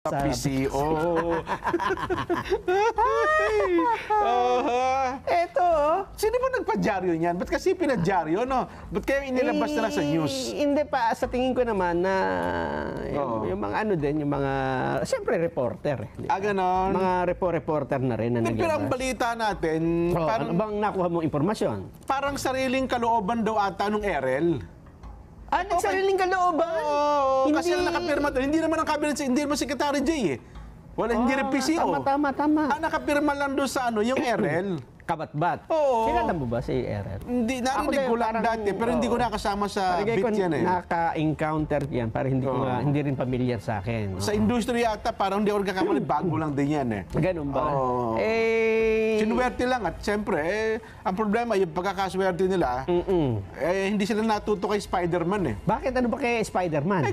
PCO. Eto, Sino ba nagpa-dyaryo niyan? Ba't kasi pinadyaryo, no? Ba't kayo inilabas na lang sa news? Hindi pa, sa tingin ko naman na Oo. yung mga ano din, yung mga, siyempre reporter. Di ba? Ganon. Mga reporter na rin na Pero ang naglabas. balita natin, Oh, ano bang nakuha mong impormasyon? parang sariling kalooban daw ata nung Erel. Nagsariling kalooban? Oo, Hindi. kasi ang nakapirma doon. Hindi naman ang cabinet, hindi naman Secretary Jay eh. Wala, hindi rin PCO. Tama. Ang nakapirma lang doon sa yung Erel. Kabat-bat. Oo. Kilala mo ba si Erer? Hindi, narinig din, ko lang parang, dati, pero hindi ko nakasama sa Parigay bit ko yan eh. naka-encounter yan, para hindi ko Oo. hindi rin familiar sa akin. Sa industry yata, parang hindi ako nagkakamali, bago lang din yan eh. Ganun ba? Oo. Sinuwerte lang at siyempre, ang problema, yung pagkakaswerte nila, hindi sila natuto kay Spider-Man eh. Bakit? Ano ba kay Spider-Man?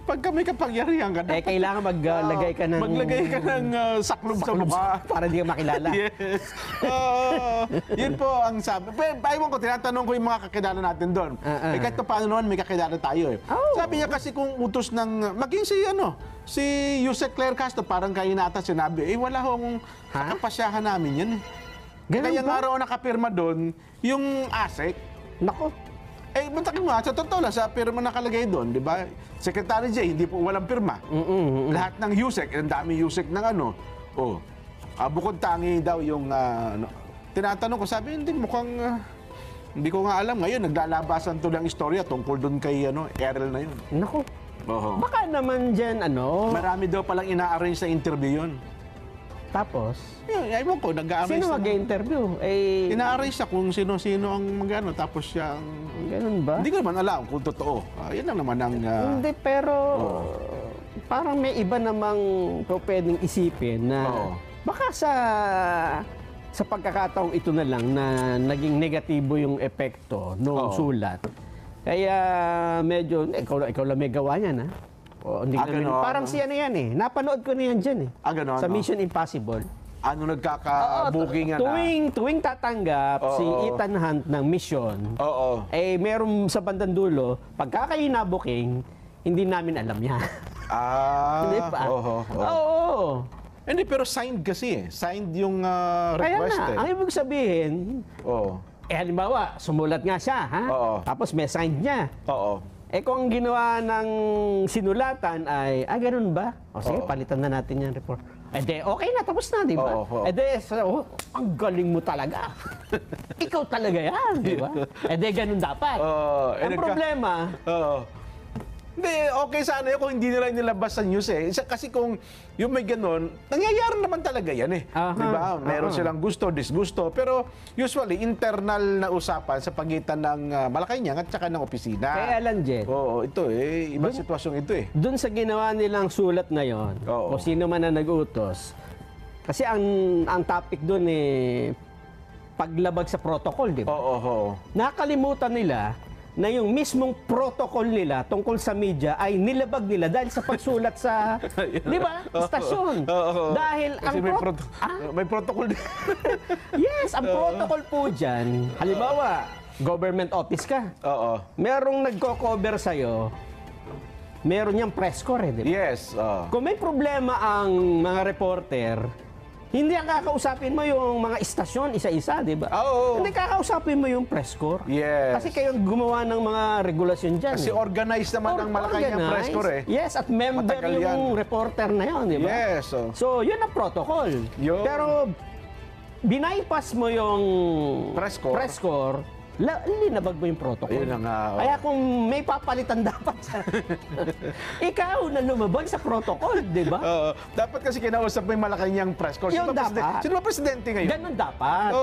Pagka may kapangyarihan ka na, Kailangan maglagay ka ng... maglagay ka ng saklob sa mukha. Para di ka makilala. Yes. Yun po ang sabi. Pero ewan ko, tinatanong ko yung mga kakilala natin doon. Kahit paano naman may kakilala tayo eh. Oh. Sabi niya kasi kung utos ng, maging si Yusek Claire Castro, parang kayo nata sinabi, wala hong kapasyahan namin yan eh. Ganun Kaya ba? nga raw nakapirma doon, yung ASEC, Nako. matakin mo sa totoo lang, sa pirma nakalagay doon, di ba? Secretary J, hindi po walang pirma. Lahat ng Yusek, ang dami Yusek ng bukod tangi daw yung, tinatanong ko, sabi, hindi ko nga alam. Ngayon, naglalabasan to ng istorya tungkol doon kay, Errol na yun. Nako. Oo. Baka naman dyan, Marami daw palang ina-arrange sa interview yun. tapos, Yun, ayaw ko, nag-a-arrange sino na. mag-interview? Ina-arrange siya kung sino-sino ang tapos siya ang... Ganun ba? Hindi ko naman alam kung totoo. Yan lang naman ang... Hindi, pero parang may iba namang pwedeng isipin na baka sa pagkakataong ito na lang na naging negatibo yung epekto ng sulat. Kaya medyo, ikaw lang may gawa niyan, ha? Hindi ganon. parang siya na yan eh. Napanood ko na yan dyan eh. Ganon, Sa Mission Impossible. Nagkaka-booking Tuwing tatanggap si Ethan Hunt ng mission, meron sa bandang dulo, pagka kayo na-booking, hindi namin alam yan. Hindi pa? Oo. Hindi, pero signed kasi eh. Signed yung Kaya request nga, eh. ang ibig sabihin, halimbawa, sumulat nga siya, ha? Tapos may signed niya. Kung ang ginawa ng sinulatan ay, ganun ba? Sige, palitan na natin yung report. Okay na, tapos na, di ba? Ang galing mo talaga. Ikaw talaga yan, di ba? Ganun dapat. Ang problema, Hindi, okay sana yun kung hindi nila nilabas sa news eh. Kasi kung yung may ganun, nangyayari naman talaga yan eh. Di ba? Meron silang gusto, disgusto. Pero usually, internal na usapan sa pagitan ng Malacanang at saka ng opisina. kaya lang, Jen, Ito ibang sitwasyong ito eh. dun sa ginawa nilang sulat na yon, o sino man na nag-utos, kasi ang topic dun paglabag sa protocol, di ba? Nakalimutan nila na yung mismong protocol nila tungkol sa media ay nilabag nila dahil sa pagsulat sa, di ba, istasyon. Dahil Kasi ang may protocol din. yes, ang protocol po dyan, halimbawa, government office ka, merong nagko-cover sa'yo, meron niyang press corps, di ba? Yes. Kung may problema ang mga reporter, hindi ang kakausapin mo yung mga istasyon isa-isa, di ba? Hindi kakausapin mo yung press corps. Yes. Kasi kayo gumawa ng mga regulasyon dyan. Kasi organized naman ang Malacanang press corps eh. Yes, at member Matagal yung yan. reporter na yun, di ba? Yes. So, yun ang protocol. Yun. Pero, binaypass mo yung Press corps. linabag mo yung protocol. Ayun na nga. Kaya kung may papalitan dapat sa... ikaw na lumabag sa protocol, di ba? Dapat kasi kinausap mo yung Malacanang press corps. Yun dapat. Sino ba presidente ngayon? Ganun dapat.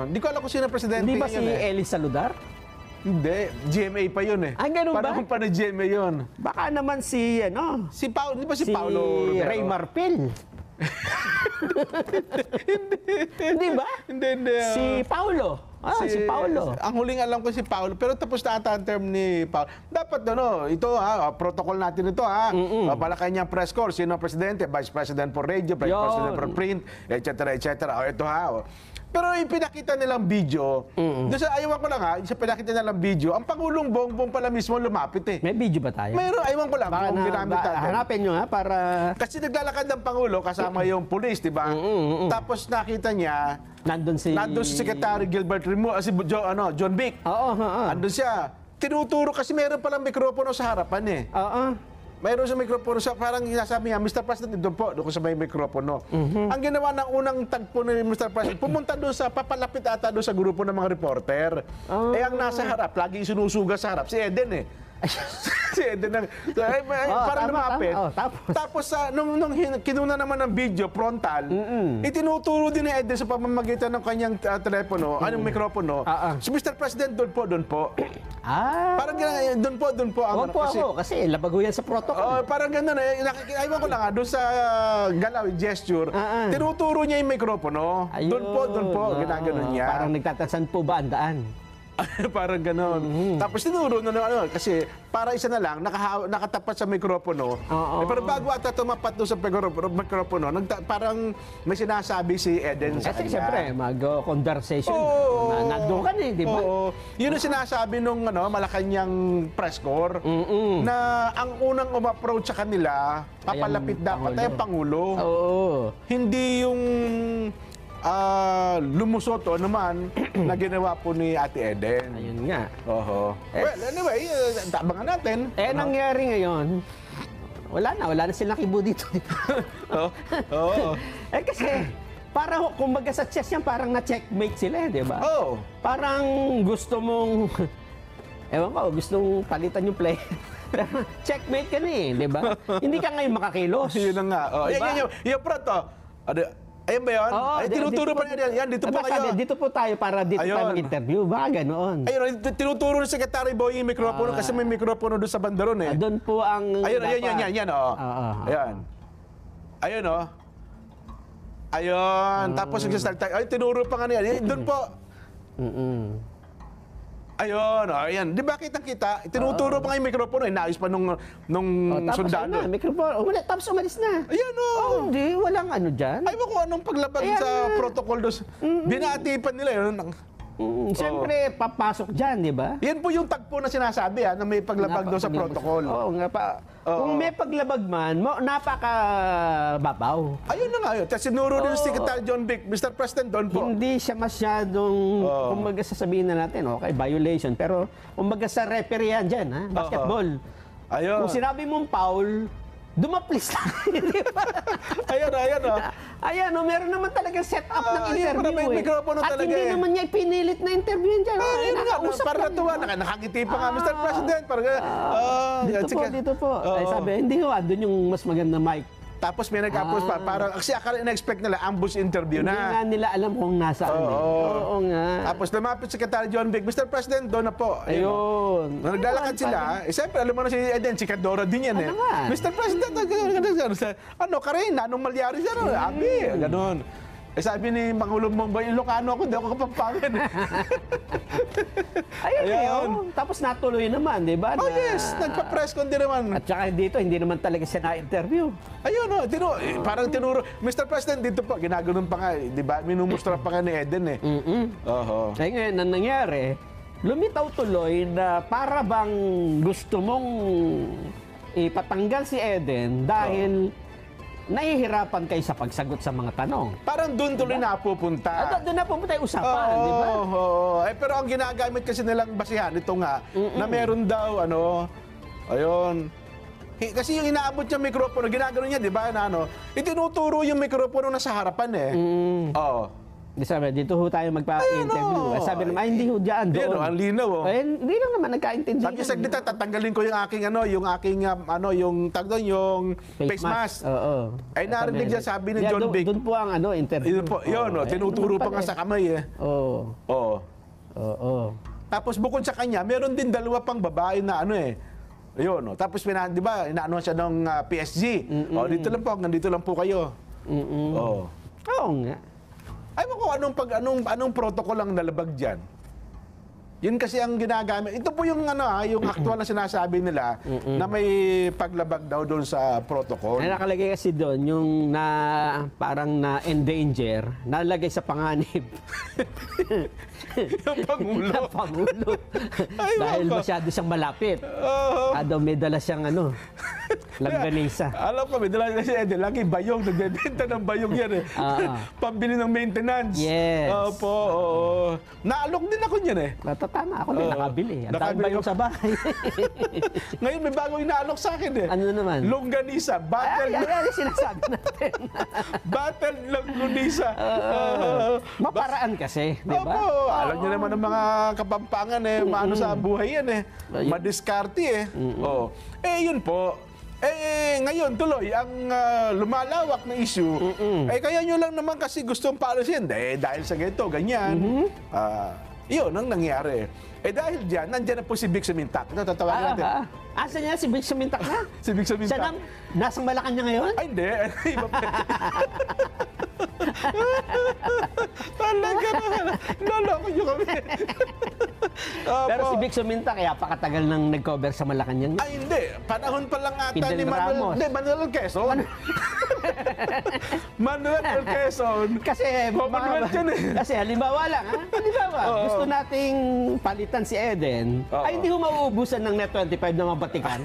Hindi ko alam kung sino presidente Hindi ba ngayon si Eli Saludar? Hindi. GMA pa yun eh. Ganun ba? Panahon pa na GMA yun. Baka naman si, Si Paulo, di ba si Paulo Rivero? Ray Marpil. Hindi ba? Hindi. Si Paulo. Si Paulo. Ang huling alam ko si Paulo, pero tapos na ata ang term ni Paulo. Dapat ito protocol natin ito Malacanang press corps, sino ang presidente, vice president for radio, vice president for print, etc. Ito Pero yung pinakita nilang video, doon sa ayawan ko lang ha, sa pinakita nilang video, ang Pangulong Bongbong pala mismo lumapit eh. May video ba tayo? Mayroon, ayawan ko lang Baka kung ginamit natin. hanapin nyo ha, para... Kasi naglalakad ng Pangulo kasama yung pulis, di ba? Tapos nakita niya, Nandun si Secretary Gilbert Remo, John Vic. Oo. Andun siya. Tinuturo kasi meron palang mikropono sa harapan eh. Oo. Mayroon sa mikropono sa parang sinasabi niya, Mr. President, doon po sa may mikropono. Ang ginawa ng unang tagpo ni Mr. President, pumunta doon papalapit ata doon sa grupo ng mga reporter. Eh, ang nasa harap, lagi sinusuga sa harap, si Eden eh. Si Eden parang lumapit. Tapos nung kinuna naman ng video, frontal, itinuturo din ni Eden sa pamamagitan ng kanyang telepono, anong mikropono. Si Mr. President, doon po. Parang doon po. Huwag po ako, kasi labago yan sa protocol. Parang gano'n eh. Ayaw ko lang doon sa galaw, gesture, tinuturo niya yung mikropono. Doon po, ginaganon niya. Parang nagtatansan po ba ang daan? Parang gano'n. Tapos tinuro na kasi para isa na lang, nakatapat sa mikropono. Pero bago ata tumapat doon sa mikropono, parang may sinasabi si Eden sa kanya. Kasi siyempre, mag-conversation. Nandun ka di ba? Yun ang sinasabi nung Malacanang press corps, na ang unang umapproach sa kanila, papalapit dapat ay ang Pangulo. Hindi yung lumusot naman na ginawa po ni Ate Eden. Ayun nga. Well, anyway, tabangan natin. Nangyari ngayon, wala na silang kibo dito. Kasi, para kumbaga sa chess yan, parang na-checkmate sila, di ba? Parang gusto mong, ewan ko, gustong palitan yung play. Checkmate ka na di ba? Hindi ka ngayon makakilos. Yun na nga. Yung prato. Ayun ba yun? Tinuturo pa niya yan. Dito po kayo. Dito po tayo para dito tayo mag-interview. Baka ganoon. Ayun, tinuturo ni Secretary Boy yung mikropono kasi may mikropono doon sa bandaron eh. Doon po ang... Ayun, yan. Ayan. Ayun, Ayun. Tapos nag-start tayo. Ay, tinuro pa nga niya. Doon po. Ayun, ayan. Di ba kitang-kita? Tinuturo pa nga yung mikropono. Inaayos pa nung sundalo. Tapos mikropono. Tapos umalis na. Ayan, Hindi, walang ano dyan. Ay, ko anong paglabag sa protocol doon. Binatipan nila yun. Siyempre, papasok dyan, di ba? Yan po yung tagpo na sinasabi na may paglabag doon sa protocol. Nga pa. Kung may paglabag man, napaka-babaw. Ayun na nga yun. Tapos sinuro din si Secretary John Vic, Mr. President, doon po. Hindi siya masyadong, kumbaga sasabihin na natin, okay, violation. Pero kumbaga sa referee yan dyan, basketball. Ayun. Kung sinabi mong foul, dumaplis lang. Ayan, meron naman talagang setup ng interview may mikropono At talaga hindi naman niya ipinilit na interview yan dyan. Para natuwa, nakangiti pa nga, Mr. President. Dito po. Ay, sabi, hindi ko, andun yung mas maganda mic. Tapos may nag-apos pa. Parang, kasi akala in-expect nila, ambush interview na. Hindi nga nila alam kung nasaan. Oo nga. Tapos lumapit si Secretary John Vic, Mr. President, doon na po. Ayun. Naglalakad sila. Siyempre, alam mo na si Eden, si Kadora din yan eh. Mr. President, Karina, anong malyari siya? Abi, gano'n. Sabi ni Pangulong Bongbong, Ilocano ako, hindi ako Kapampangan. Ayun. Tapos natuloy naman, di ba? Yes, nagpa-press con din naman. At saka dito, hindi naman talaga siya na-interview. Ayun, parang tinuro. Mr. President, dito po, ginaganon pa nga, di ba? Minumustra pa nga ni Eden eh. Kaya ngayon, ang nangyari, lumitaw tuloy na para bang gusto mong ipatanggal si Eden dahil nahihirapan kayo sa pagsagot sa mga tanong. Parang doon tuloy napupunta. Doon napupunta yung usapan, di ba? Pero ang ginagamit kasi nilang basihan, ito nga, na meron daw, ayun. Kasi yung inaabot niya mikropono, ginagano niya, di ba, itinuturo yung mikropono na sa harapan eh. Sabi, dito ho tayo magpa-interview. Sabi naman, hindi ho dyan, doon. Ang linaw. Hindi lang naman nagkaintindi. Sabi sa dito, tatanggalin ko yung aking, yung face mask. Ay narinig niya, sabi ni John Vic. Doon po ang interview. Yun, tinuturo pa nga sa kamay eh. Tapos bukod sa kanya, meron din dalawa pang babae na Ayun, tapos di ba, inaano siya ng PSG. Dito lang po, nandito lang po kayo. Oo nga. Ay mo kung anong protocol ang nalabag diyan. Yun kasi ang ginagamit. Ito po yung yung actual na sinasabi nila na may paglabag daw doon sa protocol. Ay, nakalagay kasi doon yung parang na endanger, nalagay sa panganib. Yung Pangulo. Na Pangulo. Ay, Dahil wala. masyado siyang malapit. Daw may dala siyang langganisa. Alam ko, may dala na si Eden. Lagi bayong, nagbebenta ng bayong yan eh. Pambili ng maintenance. Yes. Opo, oo. Naalok din ako niyan eh. Natatama ako din, nakabili. Ang dami Nakabili bayong ka. sa bahay. Ngayon may bagong inaalok sa akin eh. Ano naman? Longganisa. Battle. Ay, sinasabi natin. Battle longganisa. Maparaan kasi, di ba? Opo, alam niyo naman ng mga Kapampangan eh, maano sa buhay yan eh. Madiskarte eh. Oo. Yun po. Ngayon tuloy, ang lumalawak na issue, kaya nyo lang naman kasi gustong paalisin. Dahil sa ganito, ganyan. Yun ang nangyari. Dahil dyan, nandyan na po si Vic Sumintak. Ito, tatawagin natin. Asan niya si Vic Sumintak na? Si Vic Sumintak. Siya nasa Malacanang ngayon? Ay, hindi. Iba pa. Talaga naman. Loloko nyo kami. Pero si Vic Sumintak, kaya pakatagal nang nag-cover sa Malacanang. Ay, hindi. Panahon pa lang ata Fidel ni Manuel. Ramos. Hindi, Manuel Quezon. Manuel Quezon. Kasi, Manuel yun eh. kasi halimbawa lang, halimbawa, gusto nating palitan si Eden, ay hindi ho mauubusan ng Net 25 na mabatikan.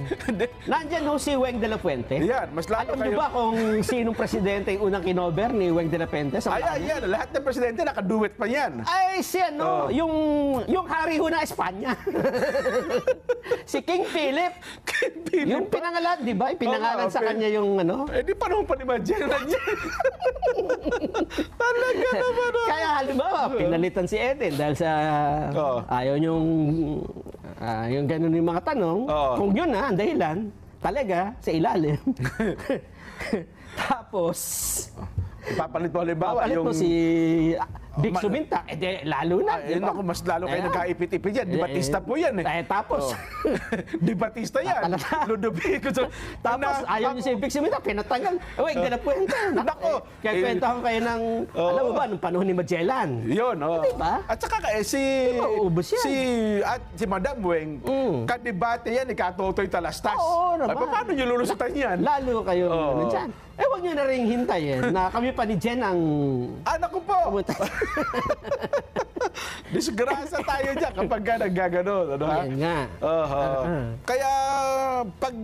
Nandyan ho si Weng de la Fuente. Yan, mas lalo Alam niyo ba kung sinong presidente yung unang kinover ni Weng de la Fuente sa Malacanang? Yan. Lahat ng presidente nakaduet pa yan. Ay, si yung hari ho na Espanya. Si King Philip. Yung pinangalan, di ba? Pinangalan sa kanya yung Di pa naman pa ni Magellan yan. Talaga naman. Kaya halimbawa, pinalitan si Eden dahil sa ayaw yung ganun yung mga tanong. Kung yun ang dahilan, talaga, sa ilalim. Tapos, Ipapalit mo halimbawa papalit yung... mo si Vic Sumintak, lalo na, di ba? Naku, mas lalo kayo nagkaipit-ipit yan. Di Batista po yan eh. Tapos, Di Batista yan. Ludovico. tapos ayaw niyo si Vic Sumintak, pinatanggal. Uy, ganap po yun. Nako. Kaya kwentahan kayo ng, alam mo ba, nung panahon ni Magellan. Yun, Diba? At saka Mauubos yan. si Madam Weng, kadebate yan, ikatotoy talastas. Oo naman. Ay, paano nyo lulusutan yan? Lalo kayo dyan. Huwag niyo na rin hintayin na kami pa ni Jen ang Anak ko po! pumunta. Disgrasa tayo dyan kapag naggaganon. Ano, ha? Yan nga. Kaya pag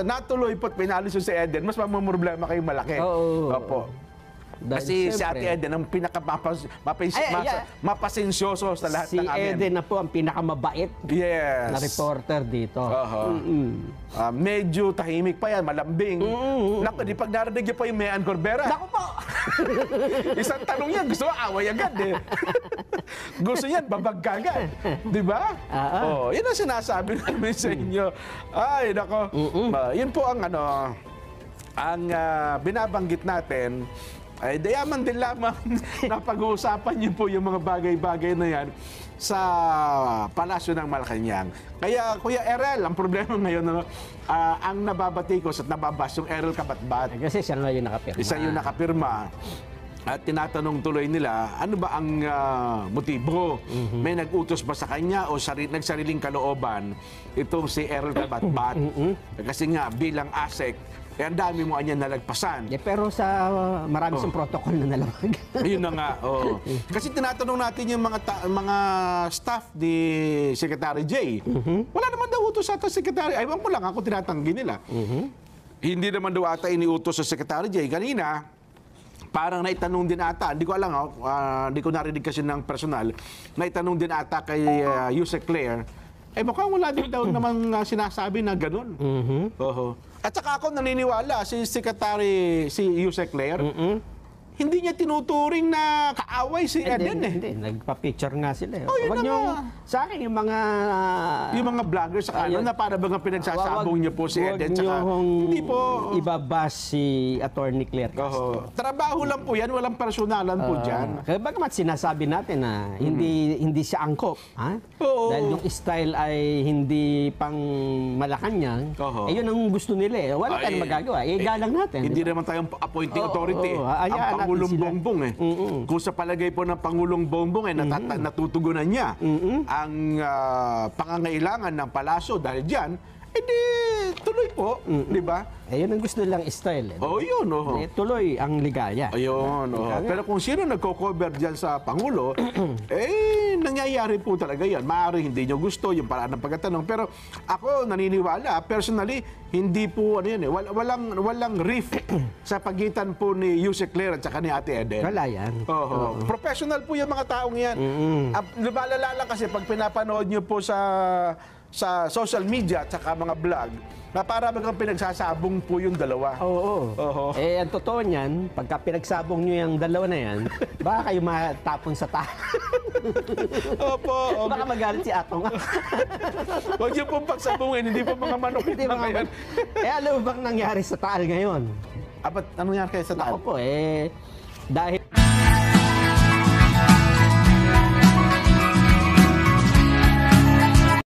natuloy po't pinalis si Eden, mas mamumroblema kayong malaki. Oo. Opo. Kasi si Ate Eden ang mapasensyoso sa lahat Si ng amin. Eden na po ang pinakamabait Yes. na reporter dito. Medyo tahimik pa yan, malambing. Naku, di pag narinig niyo pa yung Mayan Corbera. Naku po! Isang tanong yan, gusto mo away agad eh. Gusto yan, babagkagan. Di ba? Yun ang sinasabi namin sa inyo. Ay, nako. Yun po ang ang binabanggit natin. Ay, dayaman din lamang na pag-uusapan niyo po yung mga bagay-bagay na yan sa Palasyo ng Malacanang. Kaya, Kuya Erel, ang problema ngayon, ang nababatikos at nababas yung Erel Kabatbat. Kasi siya ngayon nakapirma. Isa yung nakapirma. At tinatanong tuloy nila, ano ba ang motibo? May nag-utos ba sa kanya o nagsariling kalooban itong si Errol Kabatbat? Kasi nga, bilang ASEC, ang dami mo anya nalagpasan. Pero sa marami siyang protocol na nalamag. Ayun na nga. Kasi tinatanong natin yung mga staff ni Secretary Jay. Wala naman daw utos sa Secretary. Aywan ko lang, ako tinatanggi nila. Hindi naman daw ata iniutos sa Secretary Jay. Kanina, parang naitanong din ata, hindi ko alam, hindi ko narinig kasi ng personal, naitanong din ata kay Yusek Claire, mukhang wala din daw namang sinasabi na ganun. At saka ako naniniwala, si Yusek Claire, hindi niya tinuturing na kaaway si Eden eh. Hindi, nagpa-picture nga sila. Yun Huwag na niyo, nga. sa akin, yung mga vloggers sa kanan na para bang pinagsasabong niyo po si Eden. Tsaka, hindi po. ibabas si Attorney Claire Castro. Trabaho lang po yan, walang personalan po dyan. Kaya bagamat sinasabi natin na hindi siya angkop, ha? Oo. Dahil yung style ay hindi pang Malacanang, yun ang gusto nila eh. Wala tayong magagawa. Galang natin. Hindi diba? naman tayong appointing authority. Ang Hayaan natin Pangulong sila. Bongbong eh. Kung sa palagay po ng Pangulong Bongbong eh, natutugunan niya ang pangangailangan ng palasyo dahil diyan, edi tuloy po, di ba? Eh, yun ang gusto nilang style. Oh, yun. Oh. Eh, tuloy ang ligaya. Ayun. Oh. Pero kung sino nagko-cover diyan sa Pangulo, eh, nangyayari po talaga yan. Maaari hindi nyo gusto yung paraan ng pagkatanong. Pero ako naniniwala, personally, hindi po, ano yan eh, walang rift sa pagitan po ni Yusek Claire at saka ni Ate Eden. Wala yan. Oo. Professional po yung mga taong yan. Lumalala lang kasi pag pinapanood nyo po sa social media at saka mga vlog, na para bagang pinagsasabong po yung dalawa. Oo. Oo. Eh, ang totoo niyan, pagka pinagsabong nyo yung dalawa na yan, baka kayo matapon sa taal. Opo. Baka magalit si Atong. Huwag niyo pong pagsabungin, hindi po mga manok. Hindi mga yan. Eh, alam mo bang nangyari sa taal ngayon? Apat, anong nangyari kayo sa taal? Ako po, dahil